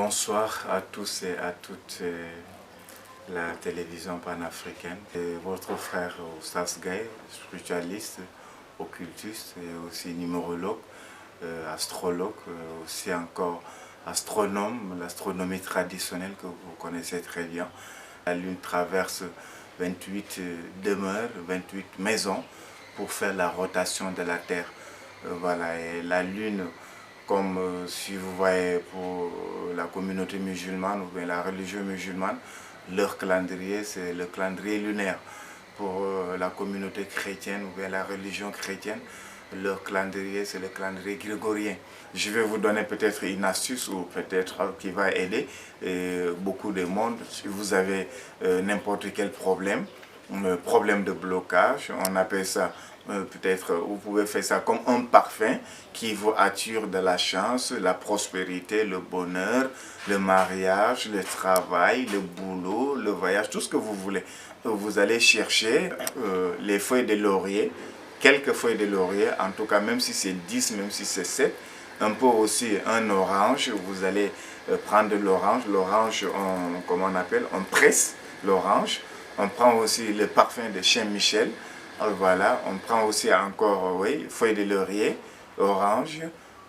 Bonsoir à tous et à toutes la télévision panafricaine. Et votre frère Oustaz Gaye, spiritualiste, occultiste et aussi numérologue, astrologue, aussi encore astronome, l'astronomie traditionnelle que vous connaissez très bien. La Lune traverse 28 demeures, 28 maisons pour faire la rotation de la Terre. Voilà, et la Lune, comme si vous voyez pour la communauté musulmane ou bien la religion musulmane, leur calendrier c'est le calendrier lunaire. Pour la communauté chrétienne ou bien la religion chrétienne, leur calendrier c'est le calendrier grégorien. Je vais vous donner peut-être une astuce ou peut-être qui va aider beaucoup de monde. Si vous avez n'importe quel problème de blocage, on appelle ça peut-être, vous pouvez faire ça comme un parfum qui vous attire de la chance, la prospérité, le bonheur, le mariage, le travail, le boulot, le voyage, tout ce que vous voulez. Vous allez chercher les feuilles de laurier, quelques feuilles de laurier, en tout cas même si c'est 10, même si c'est 7, un peu aussi un orange, vous allez prendre l'orange, comment on appelle, on presse l'orange, on prend aussi le parfum de Saint-Michel. Voilà, on prend aussi encore, oui, feuilles de laurier, orange,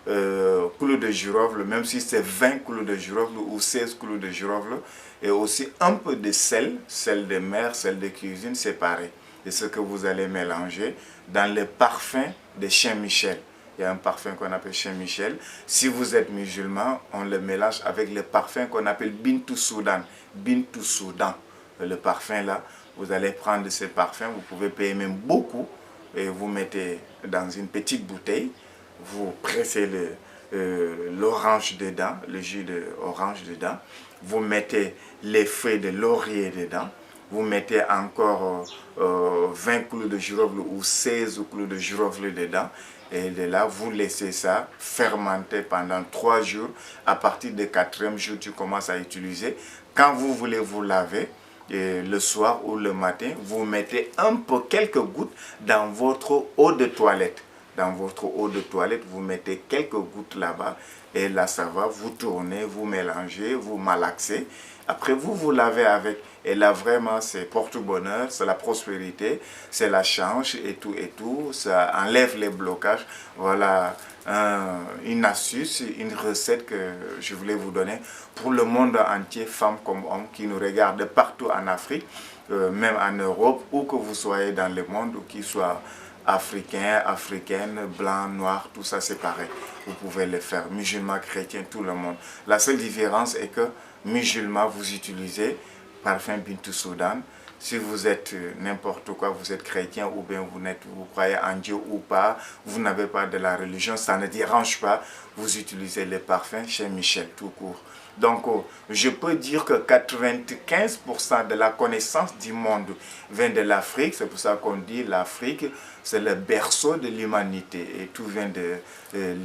clous de girofle, même si c'est 20 clous de girofle ou 16 clous de girofle, et aussi un peu de sel de mer, sel de cuisine séparé. C'est ce que vous allez mélanger dans le parfum de Saint-Michel. Il y a un parfum qu'on appelle Saint-Michel. Si vous êtes musulman, on le mélange avec le parfum qu'on appelle Bintou Soudan. Bintou Soudan, le parfum là. Vous allez prendre ce parfum, vous pouvez payer même beaucoup et vous mettez dans une petite bouteille, vous pressez l'orange dedans, le jus d'orange dedans, vous mettez les feuilles de laurier dedans, vous mettez encore 20 clous de girofle ou 16 clous de girofle dedans et de là vous laissez ça fermenter pendant 3 jours. À partir du 4e jour, tu commences à utiliser. Quand vous voulez vous laver, et le soir ou le matin, vous mettez quelques gouttes dans votre eau de toilette. Dans votre eau de toilette, vous mettez quelques gouttes là-bas. Et là, ça va, vous tournez, vous mélangez, vous malaxez. Après, vous vous lavez avec. Et là, vraiment, c'est porte-bonheur, c'est la prospérité, c'est la chance et tout. Ça enlève les blocages. Voilà une astuce, une recette que je voulais vous donner pour le monde entier, femmes comme hommes, qui nous regardent partout en Afrique, même en Europe, où que vous soyez dans le monde, ou qu'ils soient africains, africaines, blancs, noirs, tout ça c'est pareil. Vous pouvez le faire, musulmans, chrétiens, tout le monde. La seule différence est que musulmans, vous utilisez parfum Bintou Soudan. Si vous êtes n'importe quoi, vous êtes chrétien ou bien vous croyez en Dieu ou pas, vous n'avez pas de la religion, ça ne dérange pas, vous utilisez les parfums chez Michel tout court. Donc, je peux dire que 95% de la connaissance du monde vient de l'Afrique. C'est pour ça qu'on dit l'Afrique, c'est le berceau de l'humanité. Et tout vient de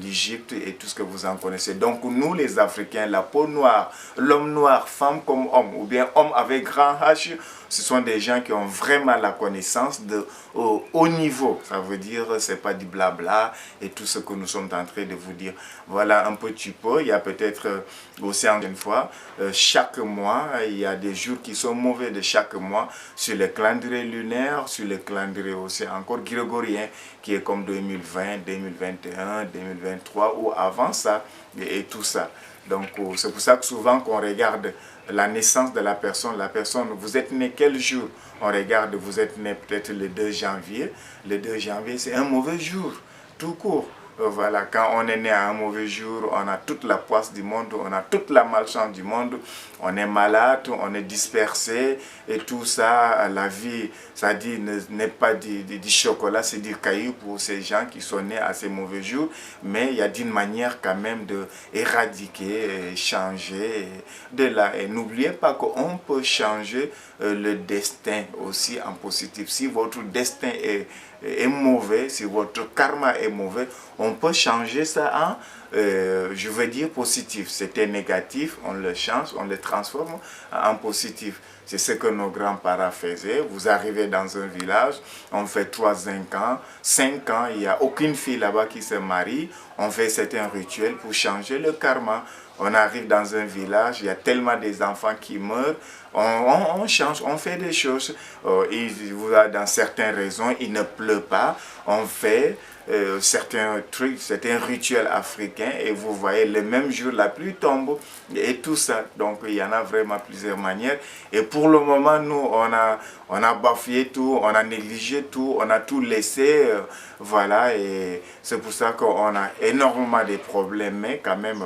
l'Égypte et tout ce que vous en connaissez. Donc, nous les Africains, la peau noire, l'homme noir, femme comme homme, ou bien homme avec grand H, ce sont des gens qui ont vraiment la connaissance de haut niveau. Ça veut dire, c'est pas du blabla et tout ce que nous sommes en train de vous dire. Voilà un petit peu. Il y a peut-être aussi une fois, chaque mois, il y a des jours qui sont mauvais de chaque mois sur le calendrier lunaire, sur le calendrier aussi encore grégorien, qui est comme 2020, 2021, 2023 ou avant ça et tout ça. Donc, c'est pour ça que souvent qu'on regarde la naissance de la personne, vous êtes né quel jour? On regarde, vous êtes né peut-être le 2 janvier. Le 2 janvier, c'est un mauvais jour, tout court. Voilà, quand on est né à un mauvais jour, on a toute la poisse du monde, on a toute la malchance du monde, on est malade, on est dispersé et tout ça, la vie, ça dit, n'est pas du chocolat, c'est du caillou pour ces gens qui sont nés à ces mauvais jours, mais il y a d'une manière quand même de éradiquer, changer de là. Et n'oubliez pas qu'on peut changer le destin aussi en positif. Si votre destin est mauvais, si votre karma est mauvais, on peut changer ça en, je veux dire, positif. C'était négatif, on le change, on le transforme en positif. C'est ce que nos grands-parents faisaient. Vous arrivez dans un village, on fait 3-5 ans, 5 ans, il n'y a aucune fille là-bas qui se marie. On fait certains rituels pour changer le karma. On arrive dans un village, il y a tellement des enfants qui meurent, on change, on fait des choses. Dans certaines raisons, il ne pleut pas, on fait certains trucs, certains rituels africains et vous voyez le même jour la pluie tombe et tout ça. Donc il y en a vraiment plusieurs manières. Et pour le moment, nous, on a bafoué tout, on a négligé tout, on a tout laissé. Voilà, et c'est pour ça qu'on a énormément de problèmes, mais quand même...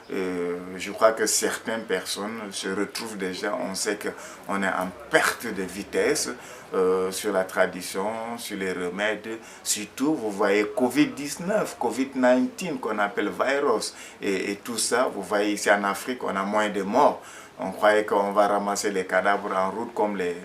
je crois que certaines personnes se retrouvent déjà, on sait qu'on est en perte de vitesse sur la tradition, sur les remèdes. Surtout, vous voyez Covid-19, Covid-19 qu'on appelle virus et tout ça. Vous voyez ici en Afrique, on a moins de morts. On croyait qu'on va ramasser les cadavres en route comme les,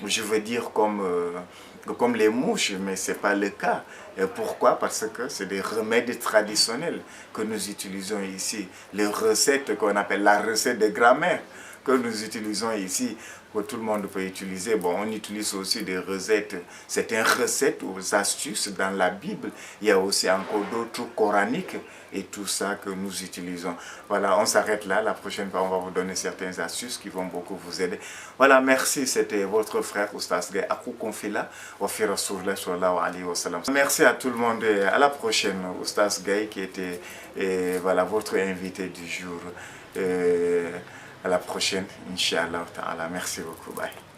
je veux dire comme les mouches, mais ce n'est pas le cas. Et pourquoi? Parce que c'est des remèdes traditionnels que nous utilisons ici. Les recettes qu'on appelle la recette de grand-mère que nous utilisons ici, que tout le monde peut utiliser. Bon, on utilise aussi des recettes, certaines recettes ou astuces dans la Bible. Il y a aussi encore d'autres coraniques et tout ça que nous utilisons. Voilà, on s'arrête là. La prochaine fois, on va vous donner certaines astuces qui vont beaucoup vous aider. Voilà, merci. C'était votre frère Oustaz Gaye Akou Konfila. Merci à tout le monde et à la prochaine. Oustaz Gaye qui était voilà, votre invité du jour. À la prochaine, Inch'Allah. Merci beaucoup. Bye.